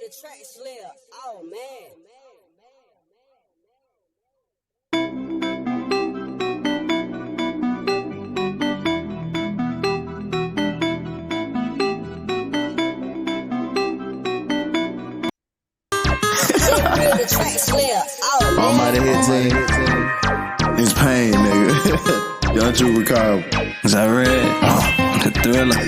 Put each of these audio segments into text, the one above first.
the track slayer. Oh man. The track slayer. Oh man. Almighty hit team. It's pain, nigga. Young Juba Cobb. Is that red? The Thriller.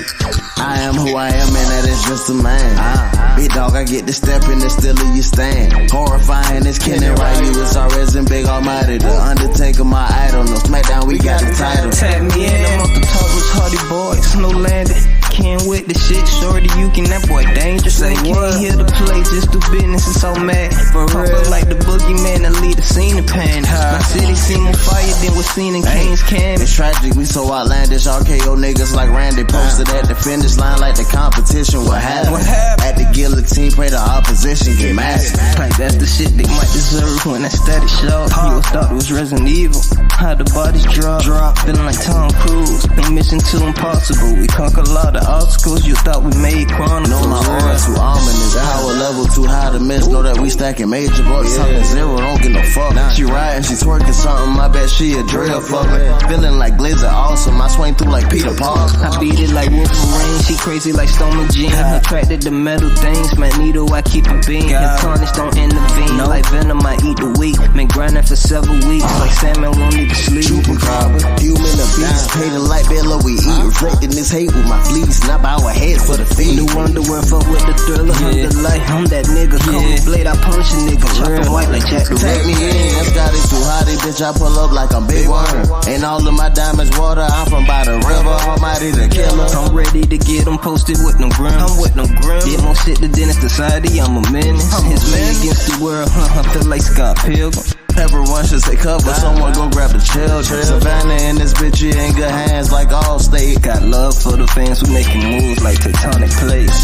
I am who I am, and that is just a man. Big dog, I get the step in the still of you stand. Horrifying, it's Kenny Ryu, it's always in Big Almighty. The Undertaker, my idol. No SmackDown, we got the title. Tap me in, I'm off the top was Hardy Boys, no landing. Can't with the shit, shorty, you can, that boy dangerous. Say what? Can't hear the play, just do business, it's so mad. For real, like the boogeyman, I lead the scene of pain. My city seem on fire, then was seen in King's Canyon. It's tragic, we so outlandish, RKO niggas like Randy. Posted at the finish line like the competition. What happened? At the guillotine, pray the opposition get massive. Like that's the shit they might deserve when that static show. You thought it was Resident Evil, how the bodies drop. Feeling like Tom Cruise, no mission too impossible. We conquer a lot of obstacles, you thought we made chronicles. Know my aura too ominous, power level too high to miss. Know that we stacking major bucks, talking zero, don't get no fuck. She riding, she twerking something, I bet she a drill fucker. Feeling like Blizzard awesome, I swing through like Peter Parker. I beat it like Wolverine, she crazy like Stormy Jean. Attracted to metal things, Magneto, I keep it beam. If tarnish don't intervene, like Venom, I eat the weak. Been grinding for several weeks, like salmon won't need to sleep. Chupacabra, human a beast, painted like Bella we eat. Reflecting this hate with my fleece, not bow our heads for the feet. New underwear, fuck with the Thriller, the light, I'm that nigga. Call me Blade, I punish a nigga. Chopping white like Jack the Take me in, that Scott is too hot, bitch, I pull up like I'm Big Worm. Ain't all of my diamonds water, I'm from by the river, Almighty the killer. I'm ready to get them posted with no grim. I'm with no grim. Get more shit to Dennis Society, I'm a menace. His man against the world, I feel like Scott Pilgrim. Everyone should say cover, someone go grab the children. Savannah in this bitch, you ain't good hands like Allstate. Got love for the fans who making moves like tectonic plates.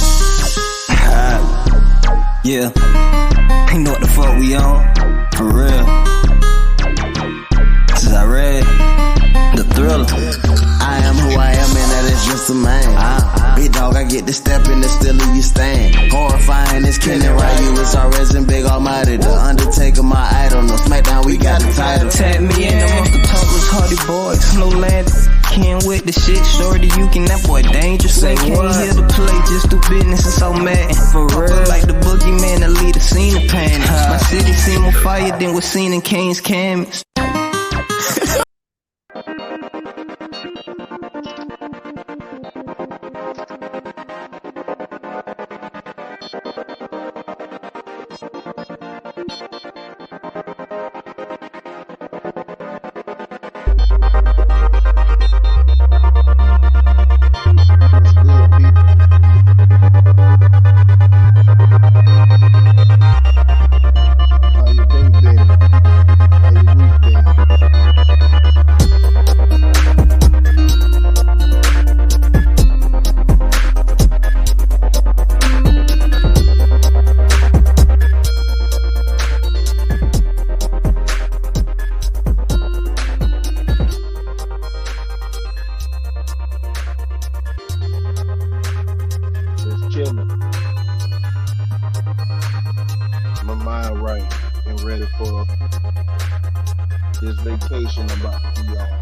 Yeah, you know what the fuck we on, for real. This is I read the Thriller. I am who I am, and that is just a man. Big dog, I get the step in the still of you stand. Horrifying, it's Kenny Ryu, it's always in Big Almighty. The Undertaker, my idol. No SmackDown, we got the title. Tap me in, I'm off the top was Hardy Boys, no landing. Can't with the shit, shorty, you can, that boy dangerous. Say can't hear the play, just do business, it's so mad. For real, like the boogeyman, I lead the scene of panic. My city seem on fire, then was seen in King's Canyon. My mind right and ready for this vacation about to be on.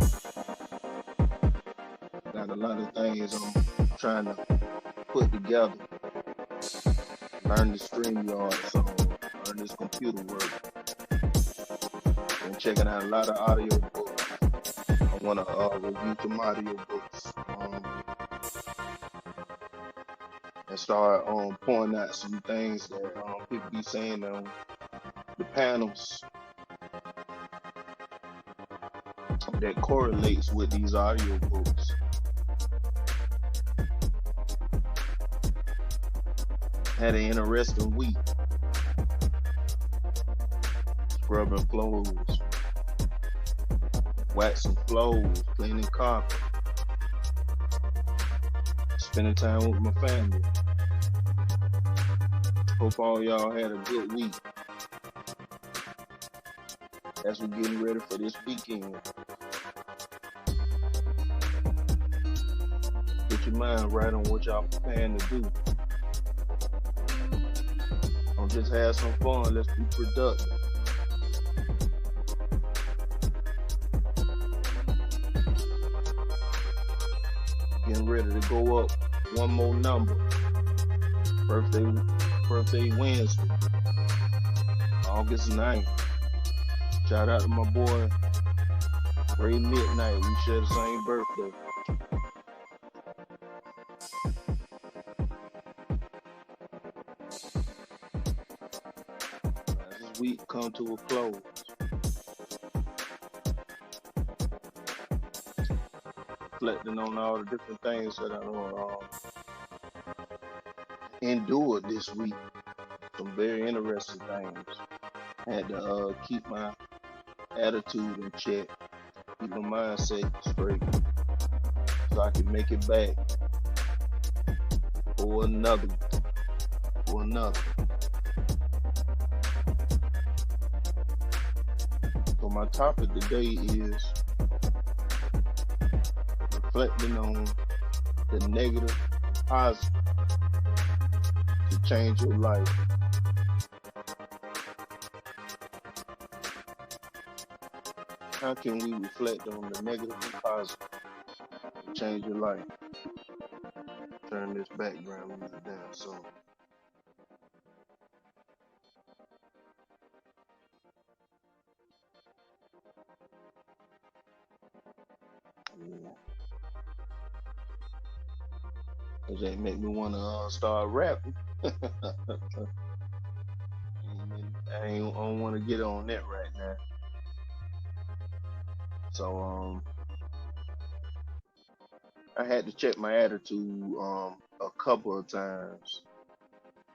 Got a lot of things I'm trying to put together. Learn the StreamYard song, learn this computer work. Been checking out a lot of audio books. I want to review some audio books. And start pointing out some things that people be saying on the panels that correlates with these audio books. Had an interesting week. Scrubbing floors, waxing floors, cleaning carpet, spending time with my family. Hope all y'all had a good week as we're getting ready for this weekend. Get your mind right on what y'all preparing to do. Don't just have some fun. Let's be productive. Getting ready to go up one more number. Birthday Wednesday, August 9th. Shout out to my boy Ray Midnight. We share the same birthday. As this week come to a close, reflecting on all the different things that I endured this week. Some very interesting things. Had to keep my attitude in check, keep my mindset straight, so I can make it back for another. So my topic today is reflecting on the negative and positive to change your life. How can we reflect on the negative and positive to change your life? Turn this background music down so. Yeah. Cause that make me want to start rapping. I don't want to get on that right now. So I had to check my attitude a couple of times,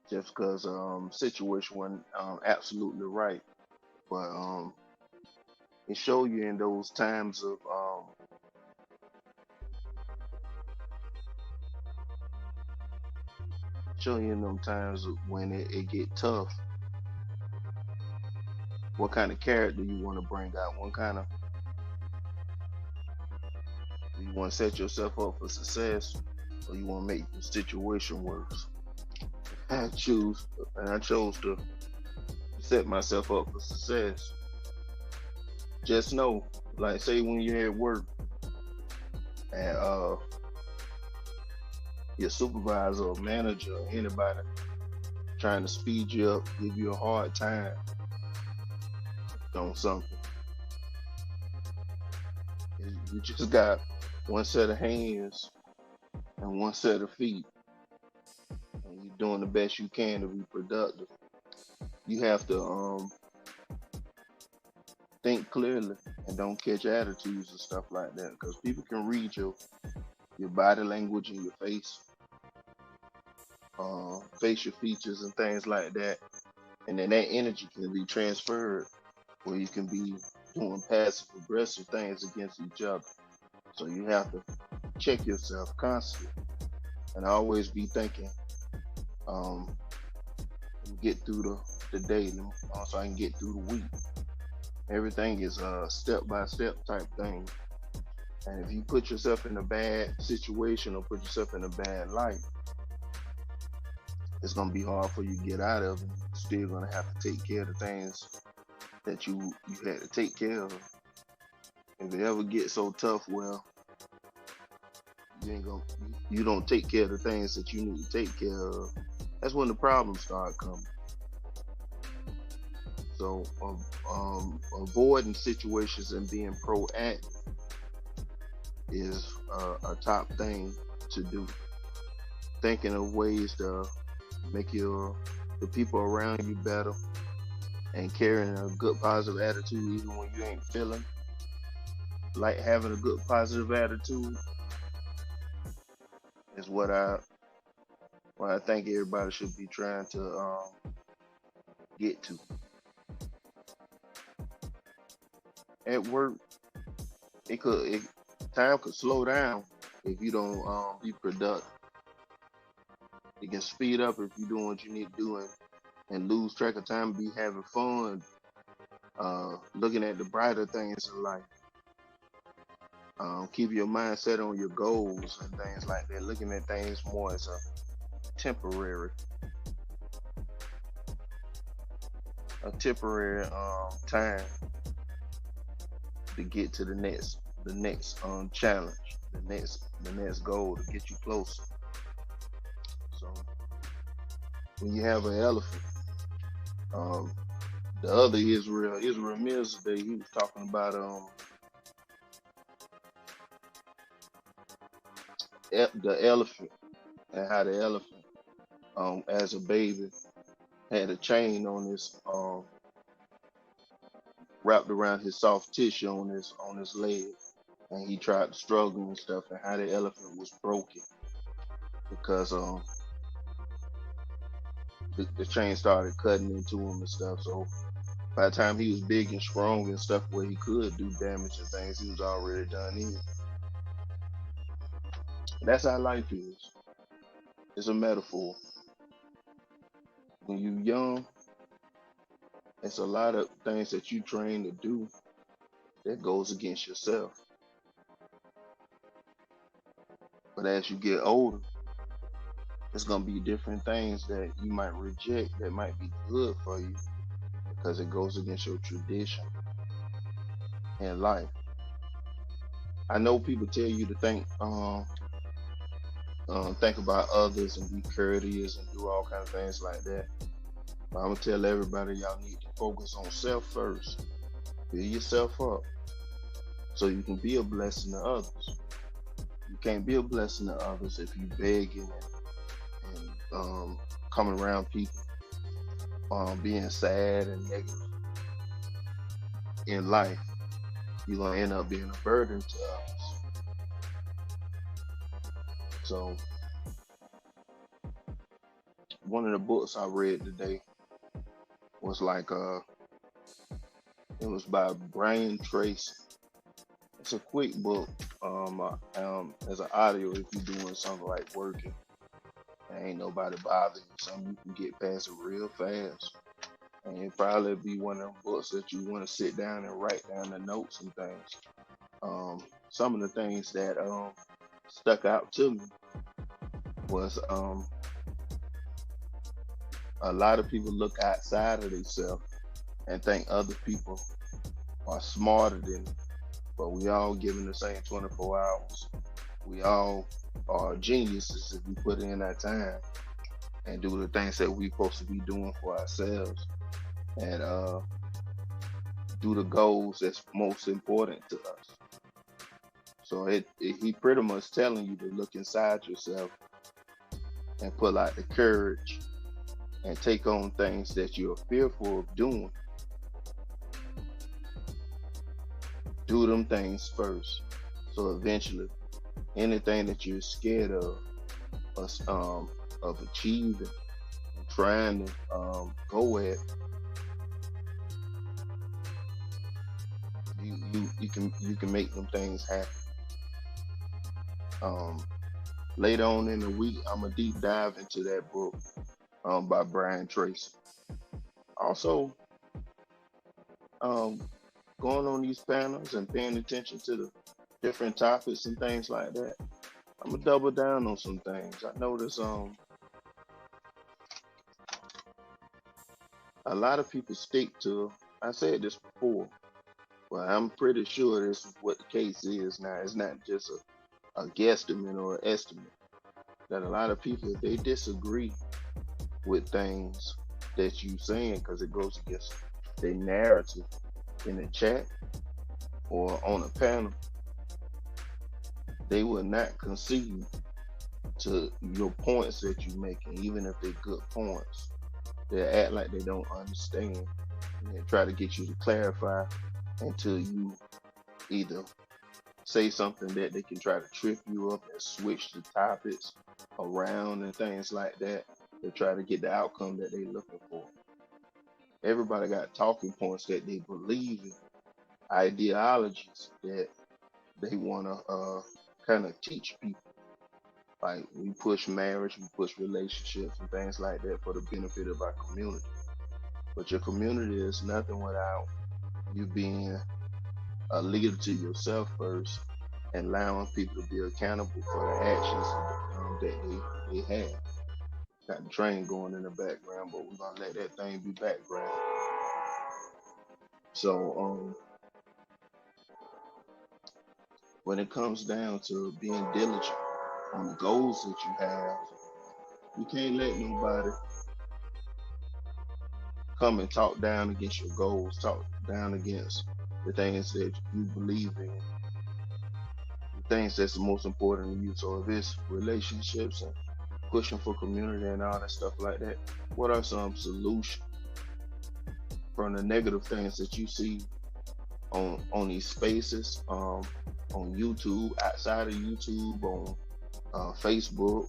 just because situation wasn't absolutely right. But it show you in those times of when it get tough, what kind of character you want to bring out, what kind of, you want to set yourself up for success, or you want to make the situation worse. I chose to set myself up for success. Just know, like say when you're at work and your supervisor or manager or anybody trying to speed you up, give you a hard time on something. You just got one set of hands and one set of feet, and you're doing the best you can to be productive. You have to think clearly and don't catch attitudes and stuff like that, because people can read your body language and your facial features and things like that, and then that energy can be transferred where you can be doing passive aggressive things against each other. So you have to check yourself constantly and always be thinking, get through the day, so I can get through the week. Everything is a step-by-step type thing. And if you put yourself in a bad situation or put yourself in a bad light, it's going to be hard for you to get out of it. You're still going to have to take care of the things that you had to take care of. If it ever gets so tough, well, you don't take care of the things that you need to take care of. That's when the problems start coming. So avoiding situations and being proactive is a top thing to do. Thinking of ways to make the people around you better, and carrying a good positive attitude even when you ain't feeling like having a good positive attitude is what I think everybody should be trying to get to. At work, time could slow down if you don't be productive. It can speed up if you're doing what you need to do and lose track of time, be having fun, looking at the brighter things in life. Keep your mindset on your goals and things like that, looking at things more as a temporary. a temporary time to get to the next challenge, the next goal to get you closer. So when you have an elephant, um, the other Israel Mills today, he was talking about the elephant and how the elephant as a baby had a chain on his wrapped around his soft tissue on his leg, and he tried to struggle and stuff, and how the elephant was broken because the chain started cutting into him and stuff. So by the time he was big and strong and stuff where he could do damage and things, he was already done in. And that's how life is. It's a metaphor. When you're young, it's a lot of things that you train to do that goes against yourself. But as you get older, there's gonna be different things that you might reject that might be good for you because it goes against your tradition in life. I know people tell you to think about others and be courteous and do all kinds of things like that. But I'm gonna tell everybody y'all need to focus on self first. Build yourself up so you can be a blessing to others. You can't be a blessing to others if you begging and coming around people, being sad and negative in life. You're gonna end up being a burden to others. So one of the books I read today was it was by Brian Tracy. It's a quick book. As an audio, if you're doing something like working, and ain't nobody bothering you, something you can get past it real fast. And it probably be one of them books that you want to sit down and write down the notes and things. Some of the things that stuck out to me was a lot of people look outside of themselves and think other people are smarter than them. But we all given the same 24 hours. We all are geniuses if we put in our time and do the things that we're supposed to be doing for ourselves, and do the goals that's most important to us. So he pretty much telling you to look inside yourself and pull out the courage and take on things that you're fearful of doing. Do them things first. So eventually, anything that you're scared of achieving, trying to go at, you can make them things happen. Later on in the week, I'm gonna deep dive into that book by Brian Tracy. Also, going on these panels and paying attention to the different topics and things like that. I'm gonna double down on some things. I notice a lot of people stick to, I said this before, but I'm pretty sure this is what the case is now. It's not just a guesstimate or an estimate. That a lot of people, they disagree with things that you saying because it goes against their narrative in the chat or on a panel. They will not concede to your points that you're making, even if they're good points. They'll act like they don't understand and they try to get you to clarify until you either say something that they can try to trip you up and switch the topics around and things like that to try to get the outcome that they're looking for. Everybody got talking points that they believe in, ideologies that they want to kind of teach people. Like we push marriage, we push relationships and things like that for the benefit of our community. But your community is nothing without you being a leader to yourself first and allowing people to be accountable for the actions that they have. Got the train going in the background, but we're gonna let that thing be background. So when it comes down to being diligent on the goals that you have, you can't let nobody come and talk down against your goals, talk down against the things that you believe in, the things that's the most important to you. So if it's relationships and pushing for community and all that stuff like that, what are some solutions from the negative things that you see on these spaces, on YouTube, outside of YouTube, on Facebook,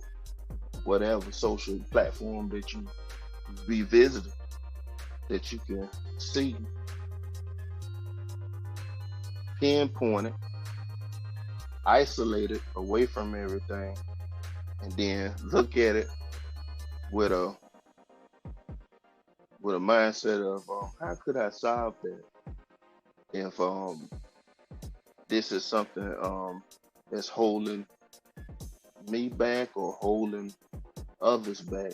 whatever social platform that you be visiting, that you can see, pinpoint it, isolate it away from everything, and then look at it with a mindset of how could I solve that if this is something that's holding me back or holding others back,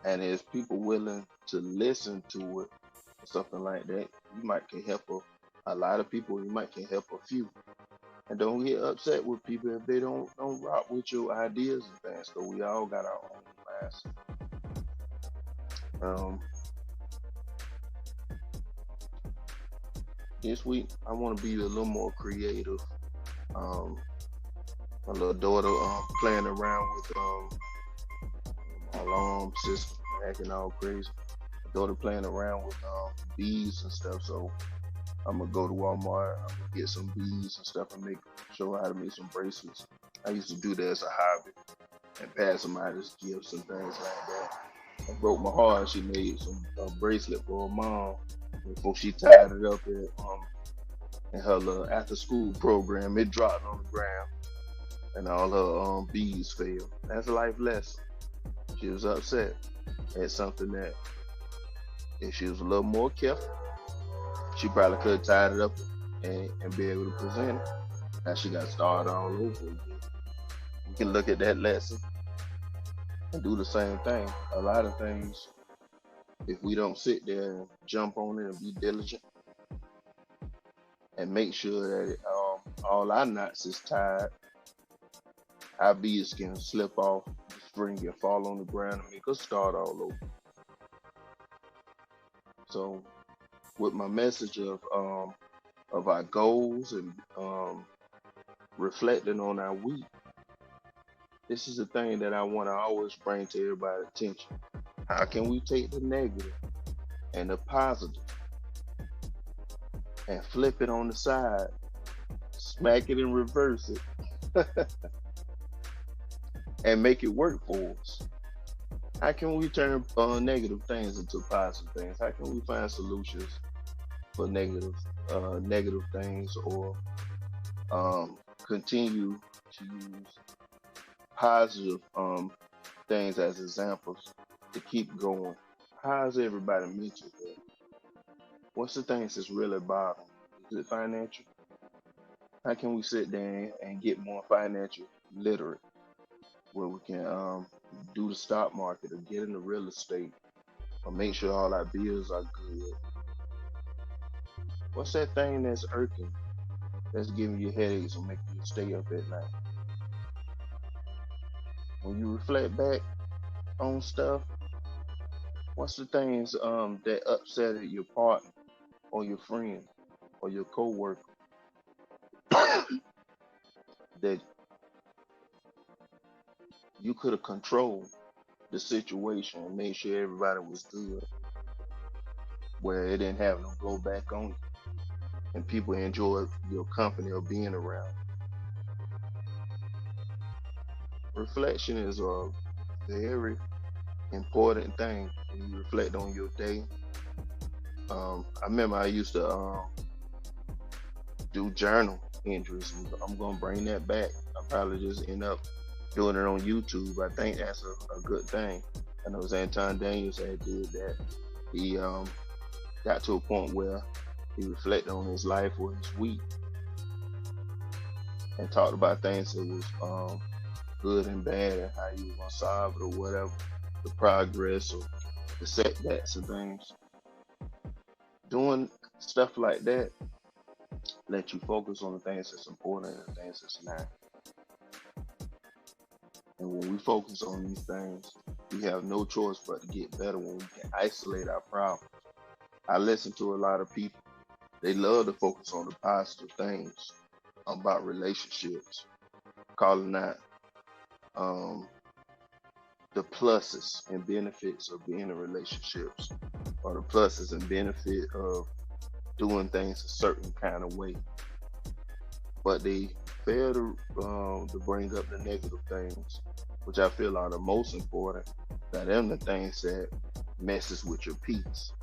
and is people willing to listen to it or something like that, you might can help a lot of people, you might can help a few. And don't get upset with people if they don't rock with your ideas and things, because we all got our own mindset. This week I want to be a little more creative. My little daughter playing around with my alarm system, acting all crazy. My daughter playing around with beads and stuff, so I'm gonna go to Walmart, I'm gonna get some beads and stuff and show her how to make some bracelets. I used to do that as a hobby and pass them out as gifts and things like that. It broke my heart. She made a bracelet for her mom before she tied it up in her little after school program. It dropped on the ground and all her beads fell. That's a life lesson. She was upset at something that if she was a little more careful, she probably could have tied it up and be able to present it. Now she got started all over again. You can look at that lesson and do the same thing. A lot of things, if we don't sit there and jump on it and be diligent and make sure that all our knots is tied, our beads can slip off the string and fall on the ground and make us start all over. So with my message of our goals and reflecting on our week, this is the thing that I want to always bring to everybody's attention. How can we take the negative and the positive and flip it on the side, smack it and reverse it, and make it work for us? How can we turn negative things into positive things? How can we find solutions for negative things, or continue to use positive things as examples to keep going? How's everybody mental there? What's the things that's really bothering? Is it financial? How can we sit there and get more financial literate, where we can do the stock market or get into real estate or make sure all our bills are good? What's that thing that's irking, that's giving you headaches and making you stay up at night? When you reflect back on stuff, what's the things that upset your partner or your friend or your co-worker that you could have controlled the situation and made sure everybody was good, where it didn't have no blowback on you and people enjoyed your company or being around? Reflection is a very important thing when you reflect on your day. I remember I used to do journal entries. I'm gonna bring that back. I'll probably just end up doing it on YouTube. I think that's a good thing. I know Anton Daniels had did that. He got to a point where he reflected on his life or his week and talked about things that was good and bad and how you was gonna solve it or whatever, the progress or the setbacks and things. Stuff like that let you focus on the things that's important and the things that's not. And when we focus on these things, we have no choice but to get better when we can isolate our problems. I listen to a lot of people. They love to focus on the positive things about relationships, calling out the pluses and benefits of being in relationships, or the pluses and benefit of doing things a certain kind of way. But they fail to bring up the negative things, which I feel are the most important. That them the things that messes with your peace.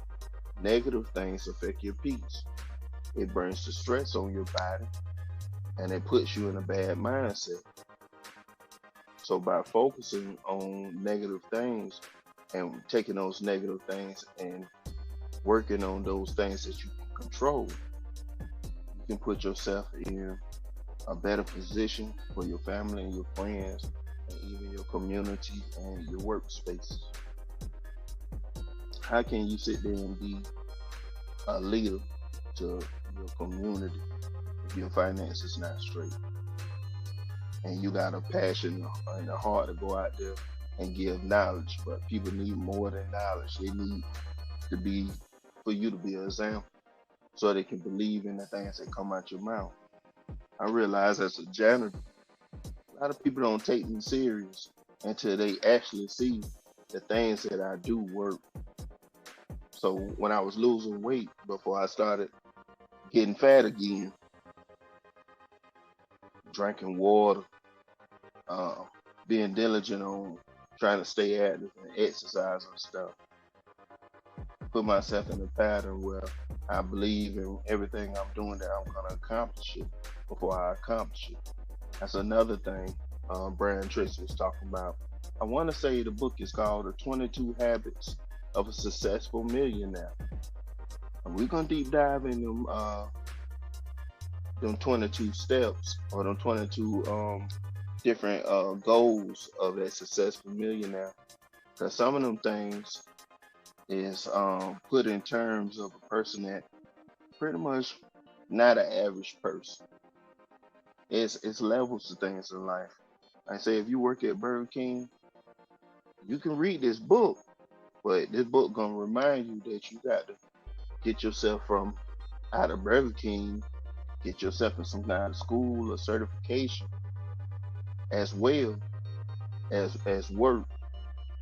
Negative things affect your peace. It brings the stress on your body, and it puts you in a bad mindset. So by focusing on negative things and taking those negative things and working on those things that you can control, you can put yourself in a better position for your family and your friends, and even your community and your workspace. How can you sit there and be a leader to your community if your finances not straight? And you got a passion and a heart to go out there and give knowledge, but people need more than knowledge. They need to be, for you to be an example, so they can believe in the things that come out your mouth. I realize as a janitor, a lot of people don't take me serious until they actually see the things that I do work. So when I was losing weight before I started getting fat again, drinking water, being diligent on trying to stay active and exercise and stuff, put myself in a pattern where I believe in everything I'm doing that I'm going to accomplish it before I accomplish it. That's another thing Brian Tracy was talking about. I want to say the book is called The 22 Habits of a Successful Millionaire. And we're going to deep dive in them 22 steps, or them 22 different goals of a successful millionaire. Because some of them things is put in terms of a person that pretty much not an average person. It's levels to things in life. I say if you work at Burger King, you can read this book, but this book gonna remind you that you got to get yourself from out of Burger King, get yourself in some kind of school or certification, as well as work,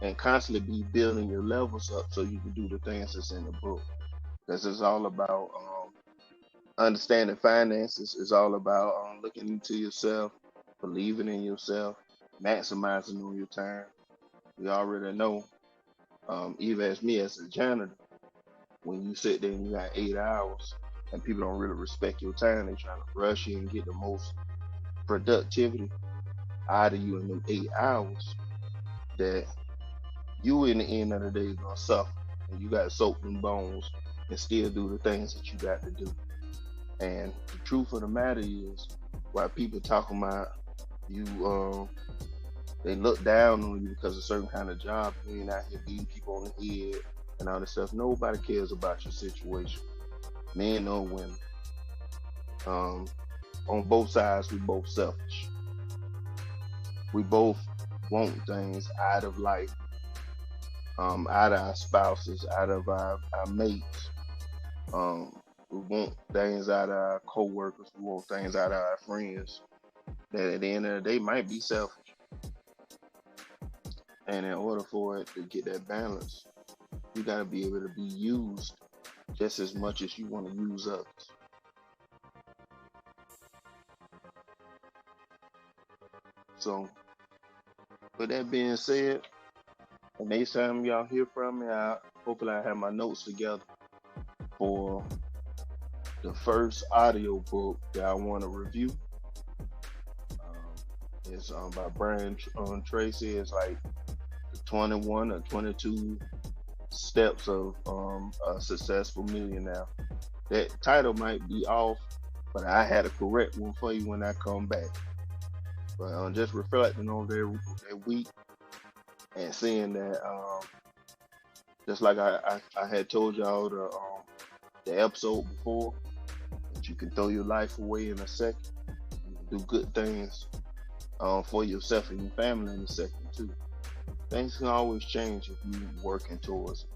and constantly be building your levels up so you can do the things that's in the book. Because it's all about understanding finances. It's all about looking into yourself, believing in yourself, maximizing on your time. We already know, even as me as a janitor, when you sit there and you got 8 hours and people don't really respect your time, they trying to rush you and get the most productivity out of you in them 8 hours, that you in the end of the day gonna suffer, and you gotta soak them bones and still do the things that you got to do. And the truth of the matter is, while people talking about you, they look down on you because of a certain kind of job, you ain't out here beating people on the head and all this stuff. Nobody cares about your situation, men or women. On both sides, we both selfish. We both want things out of life, out of our spouses, out of our mates. We want things out of our co-workers. We want things out of our friends that at the end of the day might be selfish. And in order for it to get that balance, you got to be able to be used just as much as you want to use others. So, with that being said, the next time y'all hear from me, hopefully I have my notes together for the first audio book that I want to review. It's by Brian Tracy. It's like the 21 or 22 steps of a successful millionaire. That title might be off, but I had a correct one for you when I come back. But just reflecting on their week and seeing that, just like I had told y'all the episode before, that you can throw your life away in a second. You can do good things for yourself and your family in a second too. Things can always change if you're working towards it.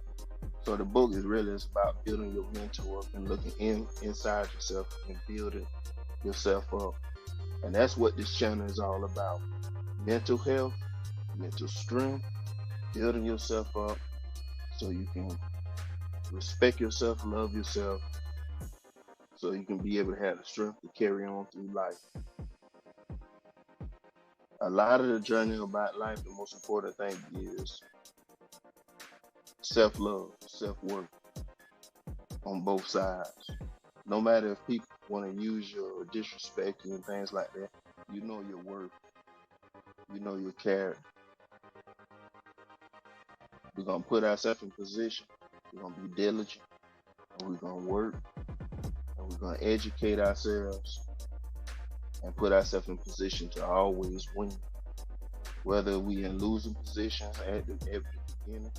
So the book is really about building your mental up and looking inside yourself and building yourself up. And that's what this channel is all about. Mental health, mental strength, building yourself up so you can respect yourself, love yourself, so you can be able to have the strength to carry on through life. A lot of the journey about life, the most important thing is self-love, self-worth on both sides. No matter if people want to use you or disrespect you and things like that, you know your worth. You know your character. We're going to put ourselves in position. We're going to be diligent. And we're going to work. And we're going to educate ourselves and put ourselves in position to always win. Whether we in losing positions at the beginning.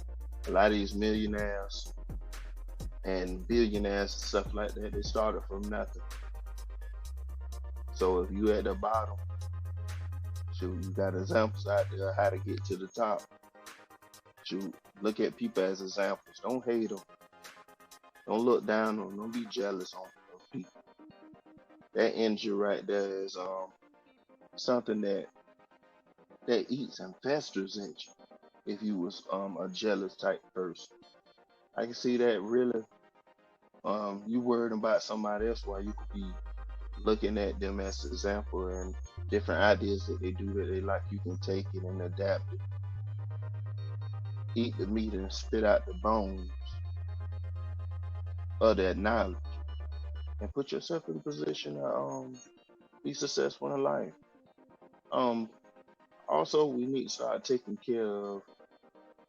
A lot of these millionaires and billionaires and stuff like that, they started from nothing. So if you at the bottom, you got examples out there how to get to the top. You look at people as examples. Don't hate them. Don't look down on them. Don't be jealous on people. That energy right there is something that eats and festers in you. If you was a jealous type person, I can see that really. You worried about somebody else while you could be looking at them as an example and different ideas that they do that they like. You can take it and adapt it. Eat the meat and spit out the bones of that knowledge, and put yourself in a position to be successful in life. Also, we need to start taking care of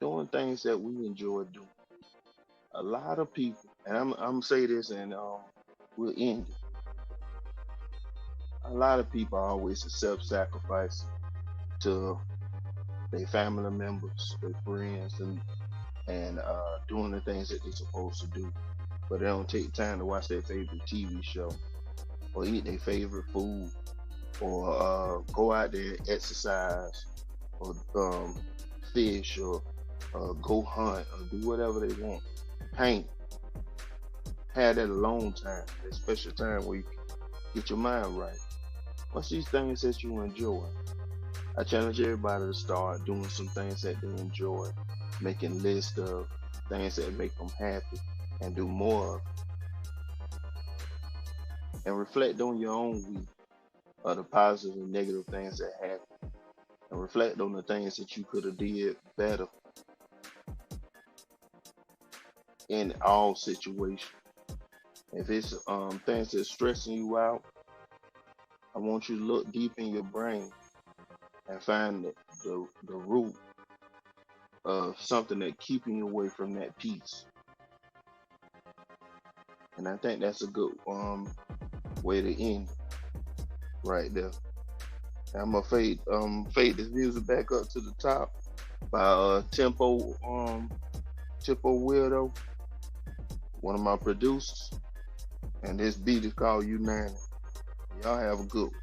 doing things that we enjoy doing. A lot of people, and I'm gonna say this, and we'll end it. A lot of people are always self-sacrificing to their family members, their friends, and doing the things that they're supposed to do, but they don't take time to watch their favorite TV show, or eat their favorite food, or go out there and exercise, or fish, or go hunt, or do whatever they want. Paint. Have that alone time, that special time where you can get your mind right. What's these things that you enjoy? I challenge everybody to start doing some things that they enjoy, making lists of things that make them happy, and do more of it. And reflect on your own week, of the positive and negative things that happen, and reflect on the things that you could have did better in all situations. If it's things that's stressing you out, I want you to look deep in your brain and find the root of something that's keeping you away from that peace. And I think that's a good way to end right there. And I'm gonna fade this music back up to the top by Tempo Weirdo, one of my producers. And this beat is called United. Y'all have a good one.